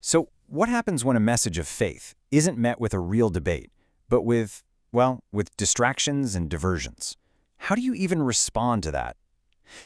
So, what happens when a message of faith isn't met with a real debate, but with, well, with distractions and diversions? How do you even respond to that?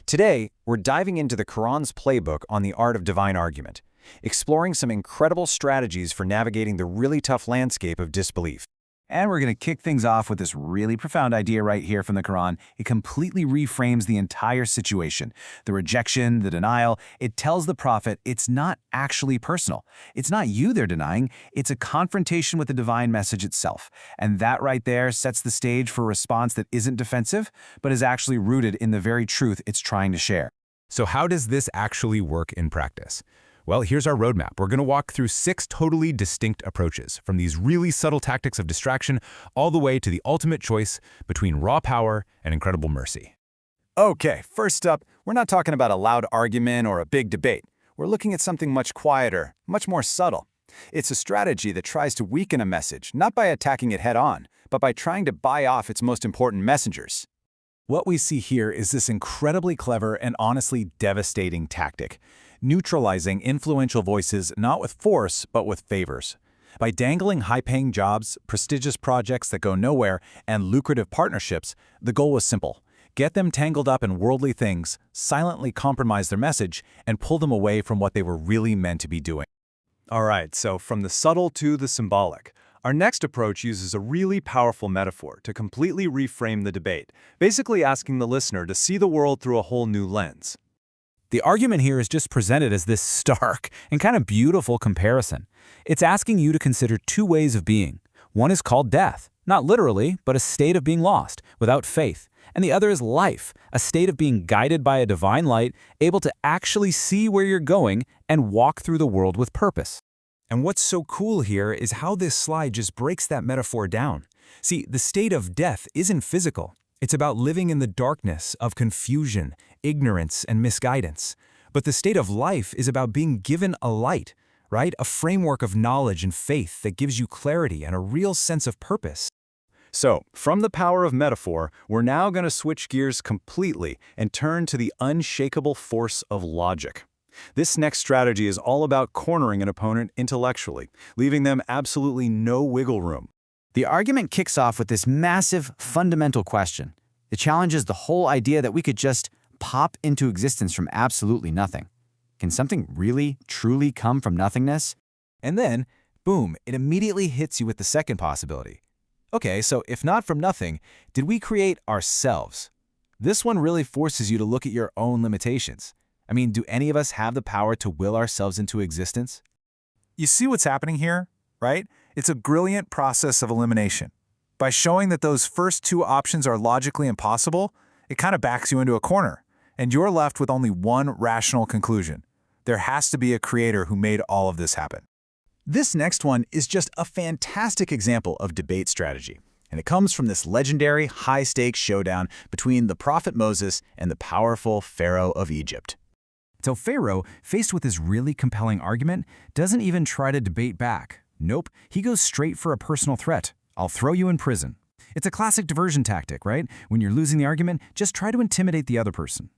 Today, we're diving into the Quran's playbook on the art of divine argument, exploring some incredible strategies for navigating the really tough landscape of disbelief. And we're going to kick things off with this really profound idea right here from the Quran. It completely reframes the entire situation. The rejection, the denial, it tells the prophet it's not actually personal. It's not you they're denying, it's a confrontation with the divine message itself. And that right there sets the stage for a response that isn't defensive, but is actually rooted in the very truth it's trying to share. So how does this actually work in practice? Well, here's our roadmap. We're going to walk through 6 totally distinct approaches, from these really subtle tactics of distraction all the way to the ultimate choice between raw power and incredible mercy. Okay, first up, we're not talking about a loud argument or a big debate. We're looking at something much quieter, much more subtle. It's a strategy that tries to weaken a message, not by attacking it head-on, but by trying to buy off its most important messengers. What we see here is this incredibly clever and honestly devastating tactic, neutralizing influential voices not with force but with favors. By dangling high-paying jobs, prestigious projects that go nowhere, and lucrative partnerships, the goal was simple. Get them tangled up in worldly things, silently compromise their message, and pull them away from what they were really meant to be doing. All right, so from the subtle to the symbolic. Our next approach uses a really powerful metaphor to completely reframe the debate, basically asking the listener to see the world through a whole new lens. The argument here is just presented as this stark and kind of beautiful comparison. It's asking you to consider 2 ways of being. One is called death, not literally, but a state of being lost, without faith. And the other is life, a state of being guided by a divine light, able to actually see where you're going and walk through the world with purpose. And what's so cool here is how this slide just breaks that metaphor down. See, the state of death isn't physical. It's about living in the darkness of confusion, ignorance, and misguidance. But the state of life is about being given a light, right? A framework of knowledge and faith that gives you clarity and a real sense of purpose. So, from the power of metaphor, we're now going to switch gears completely and turn to the unshakable force of logic. This next strategy is all about cornering an opponent intellectually, leaving them absolutely no wiggle room. The argument kicks off with this massive, fundamental question. It challenges the whole idea that we could just pop into existence from absolutely nothing. Can something really, truly come from nothingness? And then, boom, it immediately hits you with the second possibility. Okay, so if not from nothing, did we create ourselves? This one really forces you to look at your own limitations. I mean, do any of us have the power to will ourselves into existence? You see what's happening here, right? It's a brilliant process of elimination. By showing that those first 2 options are logically impossible, it kind of backs you into a corner, and you're left with only one rational conclusion. There has to be a creator who made all of this happen. This next one is just a fantastic example of debate strategy, and it comes from this legendary high-stakes showdown between the prophet Moses and the powerful Pharaoh of Egypt. So Pharaoh, faced with this really compelling argument, doesn't even try to debate back. Nope, he goes straight for a personal threat. I'll throw you in prison. It's a classic diversion tactic, right? When you're losing the argument, just try to intimidate the other person.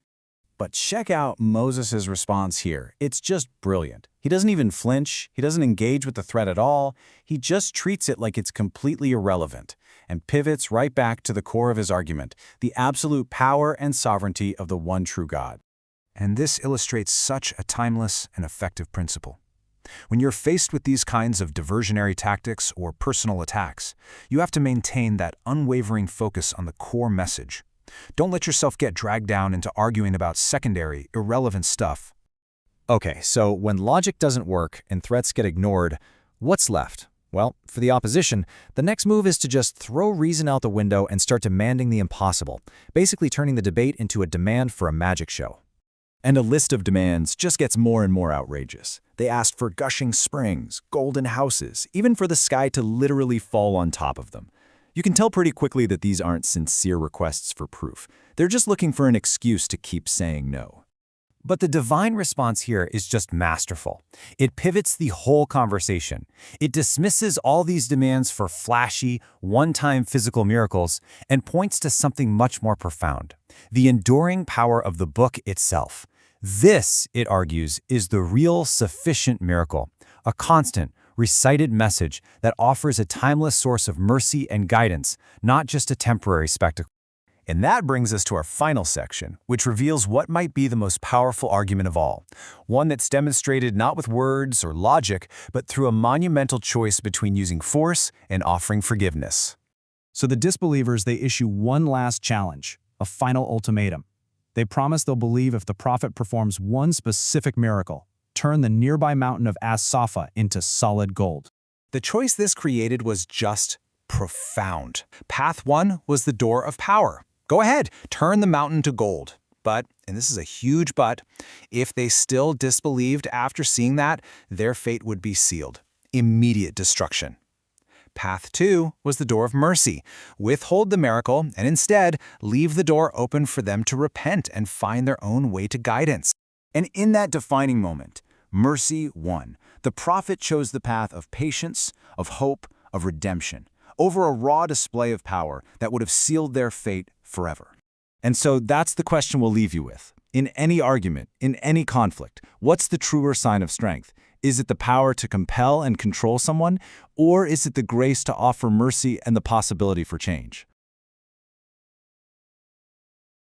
But check out Moses' response here. It's just brilliant. He doesn't even flinch. He doesn't engage with the threat at all. He just treats it like it's completely irrelevant and pivots right back to the core of his argument, the absolute power and sovereignty of the one true God. And this illustrates such a timeless and effective principle. When you're faced with these kinds of diversionary tactics or personal attacks, you have to maintain that unwavering focus on the core message. Don't let yourself get dragged down into arguing about secondary, irrelevant stuff. Okay, so when logic doesn't work and threats get ignored, what's left? Well, for the opposition, the next move is to just throw reason out the window and start demanding the impossible, basically turning the debate into a demand for a magic show. And a list of demands just gets more and more outrageous. They asked for gushing springs, golden houses, even for the sky to literally fall on top of them. You can tell pretty quickly that these aren't sincere requests for proof. They're just looking for an excuse to keep saying no. But the divine response here is just masterful. It pivots the whole conversation. It dismisses all these demands for flashy, one-time physical miracles and points to something much more profound: the enduring power of the book itself. This, it argues, is the real sufficient miracle, a constant, recited message that offers a timeless source of mercy and guidance, not just a temporary spectacle. And that brings us to our final section, which reveals what might be the most powerful argument of all, one that's demonstrated not with words or logic, but through a monumental choice between using force and offering forgiveness. So the disbelievers, they issue one last challenge, a final ultimatum. They promise they'll believe if the prophet performs one specific miracle, turn the nearby mountain of As-Safa into solid gold. The choice this created was just profound. Path 1 was the door of power. Go ahead, turn the mountain to gold. But, and this is a huge but, if they still disbelieved after seeing that, their fate would be sealed. Immediate destruction. Path 2 was the door of mercy. Withhold the miracle and instead leave the door open for them to repent and find their own way to guidance. And in that defining moment, mercy won. The prophet chose the path of patience, of hope, of redemption, over a raw display of power that would have sealed their fate forever. And so that's the question we'll leave you with. In any argument, in any conflict, what's the truer sign of strength? Is it the power to compel and control someone, or is it the grace to offer mercy and the possibility for change?